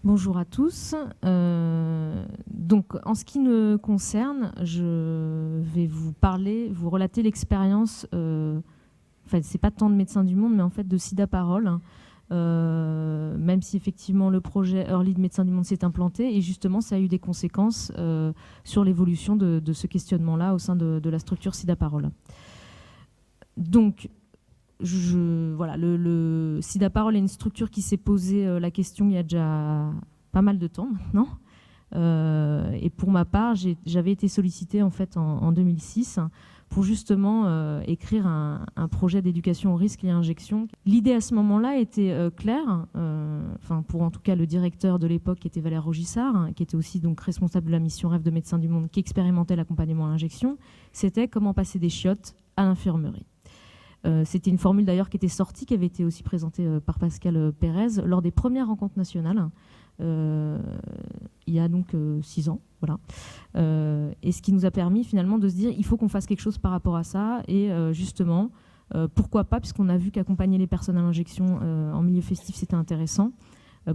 Bonjour à tous. Donc, en ce qui me concerne, je vais vous relater l'expérience, enfin, c'est pas tant de Médecins du Monde, mais en fait de SIDA Parole, même si effectivement le projet Early de Médecins du Monde s'est implanté, et justement ça a eu des conséquences sur l'évolution de ce questionnement-là au sein de la structure SIDA Parole. Donc, voilà, le SIDA Parole est une structure qui s'est posé la question il y a déjà pas mal de temps maintenant. Et pour ma part, j'avais été sollicitée en fait en 2006 pour justement écrire un projet d'éducation au risque et à injection. L'idée à ce moment-là était claire, pour en tout cas le directeur de l'époque qui était Valère Rogissard, qui était aussi donc responsable de la mission Rêve de Médecins du Monde, qui expérimentait l'accompagnement à l'injection, c'était comment passer des chiottes à l'infirmerie. C'était une formule d'ailleurs qui était sortie, qui avait été aussi présentée par Pascal Pérez lors des premières rencontres nationales, il y a donc 6 ans. Voilà. Et ce qui nous a permis finalement de se dire il faut qu'on fasse quelque chose par rapport à ça. Et justement, pourquoi pas, puisqu'on a vu qu'accompagner les personnes à l'injection en milieu festif, c'était intéressant.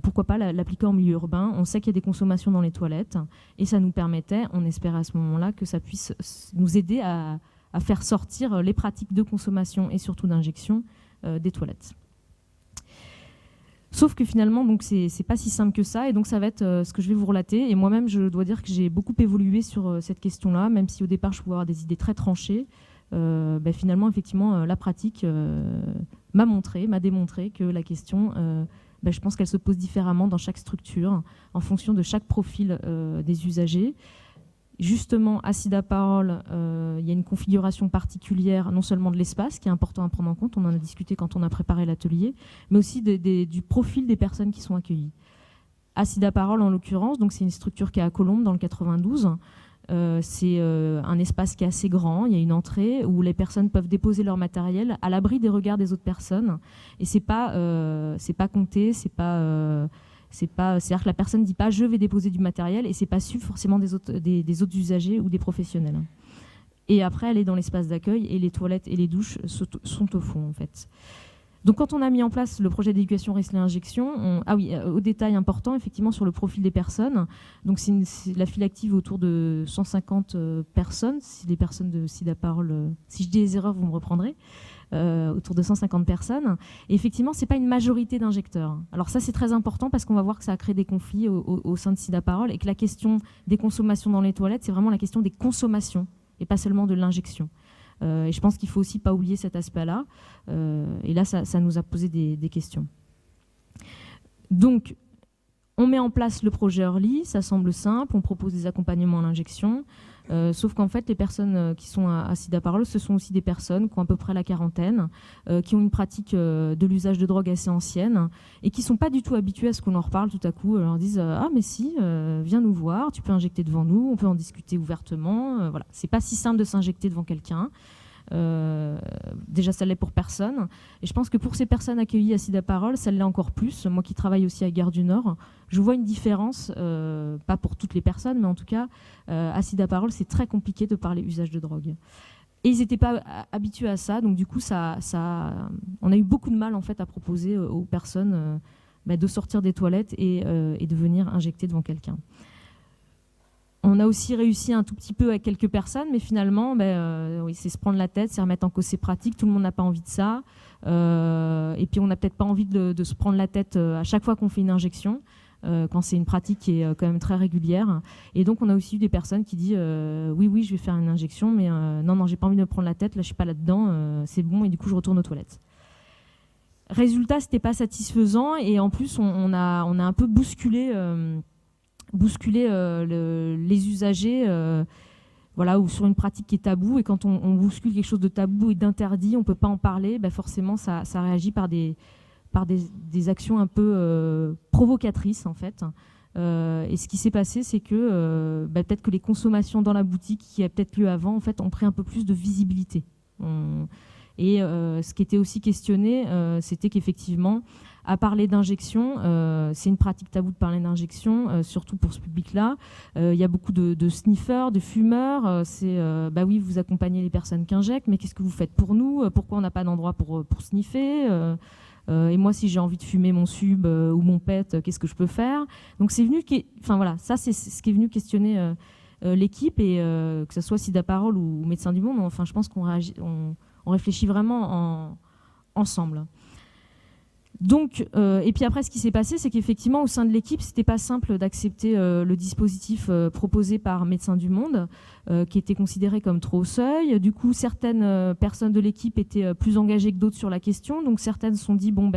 Pourquoi pas l'appliquer en milieu urbain? On sait qu'il y a des consommations dans les toilettes. Et ça nous permettait, on espérait à ce moment-là, que ça puisse nous aider à faire sortir les pratiques de consommation et surtout d'injection des toilettes. Sauf que finalement, donc c'est pas si simple que ça, et donc ça va être ce que je vais vous relater. Et moi-même, je dois dire que j'ai beaucoup évolué sur cette question-là, même si au départ, je pouvais avoir des idées très tranchées. Finalement, effectivement, la pratique m'a démontré que la question, je pense qu'elle se pose différemment dans chaque structure, en fonction de chaque profil des usagers. Justement, à SIDA Parole, il y a une configuration particulière, non seulement de l'espace, qui est important à prendre en compte, on en a discuté quand on a préparé l'atelier, mais aussi du profil des personnes qui sont accueillies. À SIDA Parole, en l'occurrence, donc c'est une structure qui est à Colombes, dans le 92. C'est un espace qui est assez grand, il y a une entrée où les personnes peuvent déposer leur matériel à l'abri des regards des autres personnes. Et c'est pas compté, c'est-à-dire que la personne ne dit pas « je vais déposer du matériel » et c'est pas su forcément des autres usagers ou des professionnels. Et après, elle est dans l'espace d'accueil et les toilettes et les douches sont au fond, en fait. Donc quand on a mis en place le projet d'éducation risque et injection, au détail important, effectivement, sur le profil des personnes. Donc c'est la file active autour de 150 personnes, si les personnes de SIDA Parole, si je dis des erreurs, vous me reprendrez. Autour de 150 personnes. Et effectivement, ce n'est pas une majorité d'injecteurs. Alors ça, c'est très important parce qu'on va voir que ça a créé des conflits au sein de SIDA Parole et que la question des consommations dans les toilettes, c'est vraiment la question des consommations et pas seulement de l'injection. Et je pense qu'il ne faut aussi pas oublier cet aspect-là. Et là, ça nous a posé des questions. Donc, on met en place le projet Early, ça semble simple, on propose des accompagnements à l'injection, sauf qu'en fait, les personnes qui sont à SIDA Parole, ce sont aussi des personnes qui ont à peu près la quarantaine, qui ont une pratique de l'usage de drogue assez ancienne et qui ne sont pas du tout habituées à ce qu'on leur parle tout à coup. Elles leur disent « Ah mais si, viens nous voir, tu peux injecter devant nous, on peut en discuter ouvertement. » Voilà. C'est pas si simple de s'injecter devant quelqu'un. Déjà ça l'est pour personne et je pense que pour ces personnes accueillies à SIDA Parole ça l'est encore plus. Moi qui travaille aussi à Gare du Nord, je vois une différence, pas pour toutes les personnes mais en tout cas à SIDA Parole c'est très compliqué de parler usage de drogue et ils n'étaient pas habitués à ça, donc du coup on a eu beaucoup de mal en fait à proposer aux personnes de sortir des toilettes et de venir injecter devant quelqu'un. On a aussi réussi un tout petit peu avec quelques personnes, mais finalement, oui, c'est se prendre la tête, c'est remettre en cause ses pratiques. Tout le monde n'a pas envie de ça. Et puis, on n'a peut-être pas envie de se prendre la tête à chaque fois qu'on fait une injection, quand c'est une pratique qui est quand même très régulière. Et donc, on a aussi eu des personnes qui disent oui, je vais faire une injection, mais non, j'ai pas envie de me prendre la tête, là, je suis pas là-dedans, c'est bon, et du coup, je retourne aux toilettes. Résultat, c'était pas satisfaisant, et en plus, on a un peu bousculé les usagers ou sur une pratique qui est taboue, et quand on bouscule quelque chose de tabou et d'interdit, on ne peut pas en parler, forcément ça réagit par des actions un peu provocatrices en fait. Et ce qui s'est passé, c'est que peut-être que les consommations dans la boutique qui a peut-être lieu avant en fait, ont pris un peu plus de visibilité. Et ce qui était aussi questionné, c'était qu'effectivement, à parler d'injection, c'est une pratique taboue de parler d'injection, surtout pour ce public-là. Il y a beaucoup de sniffeurs, de fumeurs. Oui, vous accompagnez les personnes qui injectent, mais qu'est-ce que vous faites pour nous? Pourquoi on n'a pas d'endroit pour sniffer? Et moi, si j'ai envie de fumer mon sub ou mon pet, qu'est-ce que je peux faire? Donc c'est venu, enfin voilà, ça c'est ce qui est venu questionner l'équipe, et que ce soit Sida Parole ou Médecins du Monde, enfin je pense qu'on réfléchit vraiment ensemble. Donc, et puis après, ce qui s'est passé, c'est qu'effectivement, au sein de l'équipe, c'était pas simple d'accepter le dispositif proposé par Médecins du Monde, qui était considéré comme trop au seuil. Du coup, certaines personnes de l'équipe étaient plus engagées que d'autres sur la question. Donc, certaines se sont dit, bon,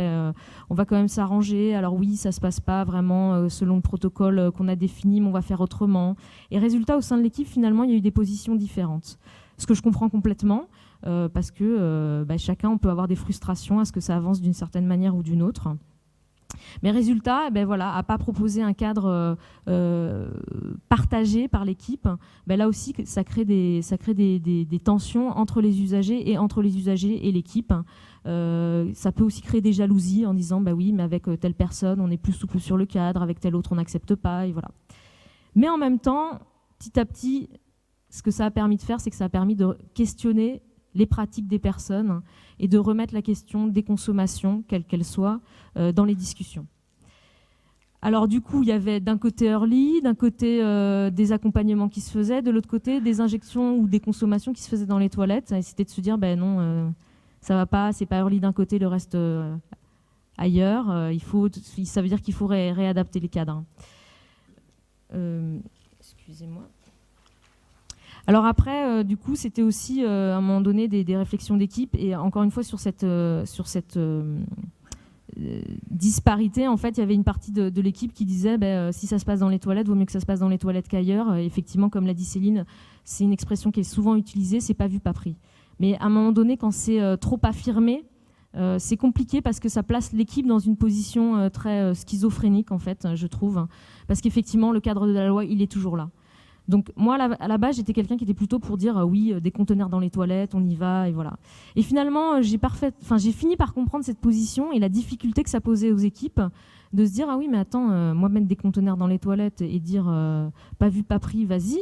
on va quand même s'arranger. Alors oui, ça se passe pas vraiment selon le protocole qu'on a défini, mais on va faire autrement. Et résultat, au sein de l'équipe, finalement, il y a eu des positions différentes. Ce que je comprends complètement. Parce que chacun, on peut avoir des frustrations à ce que ça avance d'une certaine manière ou d'une autre. Mais résultat, voilà, à pas proposer un cadre partagé par l'équipe, là aussi, ça crée des tensions entre les usagers et entre les usagers et l'équipe. Ça peut aussi créer des jalousies en disant oui, mais avec telle personne, on est plus souple sur le cadre, avec telle autre, on n'accepte pas, et voilà. Mais en même temps, petit à petit, ce que ça a permis de faire, c'est que ça a permis de questionner les pratiques des personnes et de remettre la question des consommations, quelles qu'elles soient, dans les discussions. Alors du coup, il y avait d'un côté Early, d'un côté des accompagnements qui se faisaient, de l'autre côté des injections ou des consommations qui se faisaient dans les toilettes. Et c'était de se dire, non, ça va pas, c'est pas Early d'un côté, le reste ailleurs. Ça veut dire qu'il faut réadapter les cadres. Excusez-moi. Alors après, du coup, c'était aussi à un moment donné des réflexions d'équipe, et encore une fois sur cette disparité, en fait, il y avait une partie de l'équipe qui disait si ça se passe dans les toilettes, vaut mieux que ça se passe dans les toilettes qu'ailleurs. Effectivement, comme l'a dit Céline, c'est une expression qui est souvent utilisée, c'est pas vu, pas pris. Mais à un moment donné, quand c'est trop affirmé, c'est compliqué parce que ça place l'équipe dans une position très schizophrénique, en fait, je trouve. Parce qu'effectivement, le cadre de la loi, il est toujours là. Donc moi, à la base, j'étais quelqu'un qui était plutôt pour dire oui, des conteneurs dans les toilettes, on y va, et voilà. Et finalement, j'ai fini par comprendre cette position et la difficulté que ça posait aux équipes de se dire ah oui, mais attends, moi mettre des conteneurs dans les toilettes et dire pas vu, pas pris, vas-y,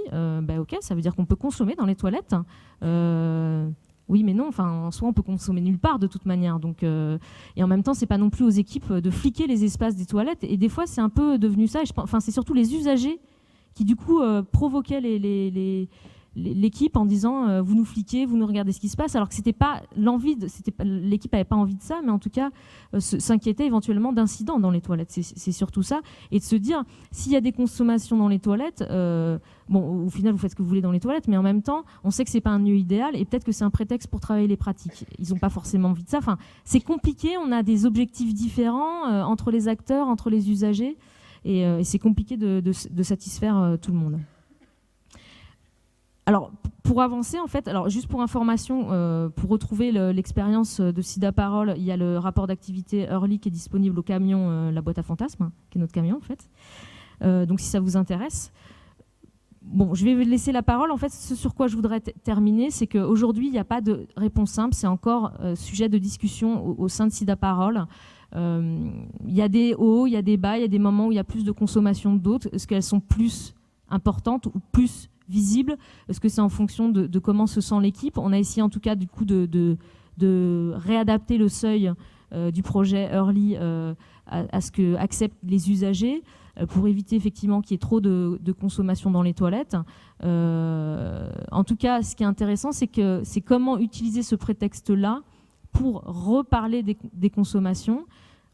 ok, ça veut dire qu'on peut consommer dans les toilettes. Oui, mais non, en soi, on peut consommer nulle part de toute manière. Donc, et en même temps, c'est pas non plus aux équipes de fliquer les espaces des toilettes. Et des fois, c'est un peu devenu ça. C'est surtout les usagers qui du coup provoquait l'équipe en disant vous nous fliquez, vous nous regardez ce qui se passe, alors que c'était pas l'envie, l'équipe n'avait pas envie de ça, mais en tout cas s'inquiétait éventuellement d'incidents dans les toilettes. C'est surtout ça, et de se dire s'il y a des consommations dans les toilettes, au final vous faites ce que vous voulez dans les toilettes, mais en même temps on sait que c'est pas un lieu idéal et peut-être que c'est un prétexte pour travailler les pratiques. Ils n'ont pas forcément envie de ça. C'est compliqué, on a des objectifs différents entre les acteurs, entre les usagers. Et c'est compliqué de satisfaire tout le monde. Alors, pour avancer, en fait, juste pour information, pour retrouver l'expérience de Sida Parole, il y a le rapport d'activité Early qui est disponible au camion La Boîte à Fantasmes, qui est notre camion, en fait. Donc, si ça vous intéresse. Bon, je vais vous laisser la parole. En fait, ce sur quoi je voudrais terminer, c'est qu'aujourd'hui, il n'y a pas de réponse simple. C'est encore sujet de discussion au sein de Sida Parole. Il y a des hauts, il y a des bas, il y a des moments où il y a plus de consommation que d'autres. Est-ce qu'elles sont plus importantes ou plus visibles? Est-ce que c'est en fonction de comment se sent l'équipe? On a essayé en tout cas du coup de réadapter le seuil du projet Early à ce que acceptent les usagers pour éviter effectivement qu'il y ait trop de consommation dans les toilettes. En tout cas, ce qui est intéressant, c'est comment utiliser ce prétexte-là pour reparler des consommations.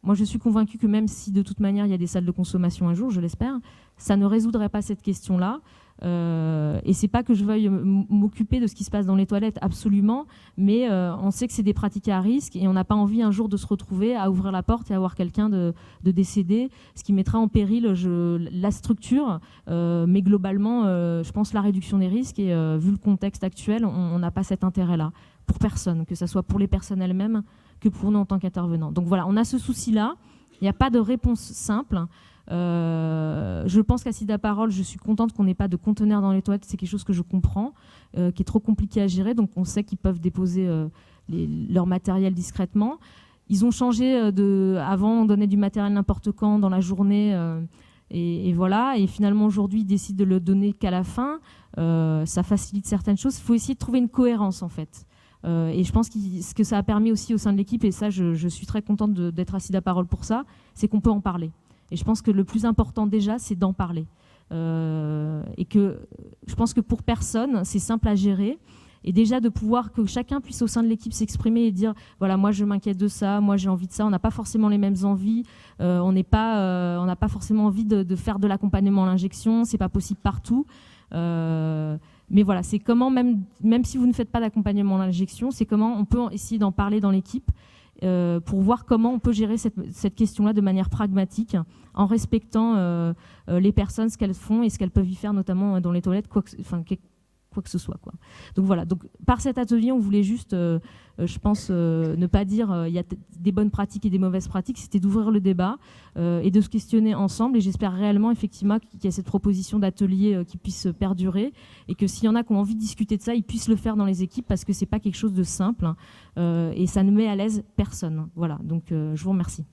Moi, je suis convaincue que même si de toute manière il y a des salles de consommation un jour, je l'espère, ça ne résoudrait pas cette question-là. Et c'est pas que je veuille m'occuper de ce qui se passe dans les toilettes, absolument, mais on sait que c'est des pratiques à risque et on n'a pas envie un jour de se retrouver à ouvrir la porte et à voir quelqu'un de décédé, ce qui mettra en péril la structure, mais globalement, je pense la réduction des risques, et vu le contexte actuel, on n'a pas cet intérêt-là, pour personne, que ce soit pour les personnes elles-mêmes que pour nous en tant qu'intervenants. Donc voilà, on a ce souci-là, il n'y a pas de réponse simple. Je pense qu'à Sida Parole, je suis contente qu'on n'ait pas de conteneurs dans les toilettes, c'est quelque chose que je comprends, qui est trop compliqué à gérer, donc on sait qu'ils peuvent déposer leur matériel discrètement. Ils ont changé avant on donnait du matériel n'importe quand dans la journée, et voilà, et finalement aujourd'hui ils décident de le donner qu'à la fin. Ça facilite certaines choses, il faut essayer de trouver une cohérence en fait Et je pense que ce que ça a permis aussi au sein de l'équipe, et ça je suis très contente d'être assise à parole pour ça, c'est qu'on peut en parler. Et je pense que le plus important déjà, c'est d'en parler. Et que je pense que pour personne, c'est simple à gérer. Et déjà de pouvoir que chacun puisse au sein de l'équipe s'exprimer et dire voilà, moi je m'inquiète de ça, moi j'ai envie de ça. On n'a pas forcément les mêmes envies, on n'a pas forcément envie de faire de l'accompagnement à l'injection, c'est pas possible partout. Mais voilà, c'est comment, même si vous ne faites pas d'accompagnement à l'injection, c'est comment on peut essayer d'en parler dans l'équipe pour voir comment on peut gérer cette question-là de manière pragmatique, en respectant les personnes, ce qu'elles font et ce qu'elles peuvent y faire, notamment dans les toilettes, quoi que ce soit, quoi. Donc voilà, donc, par cet atelier, on voulait juste, je pense, ne pas dire il y a des bonnes pratiques et des mauvaises pratiques, c'était d'ouvrir le débat et de se questionner ensemble. Et j'espère réellement, effectivement, qu'il y a cette proposition d'atelier qui puisse perdurer et que s'il y en a qui ont envie de discuter de ça, ils puissent le faire dans les équipes parce que c'est pas quelque chose de simple et ça ne met à l'aise personne. Voilà, donc je vous remercie.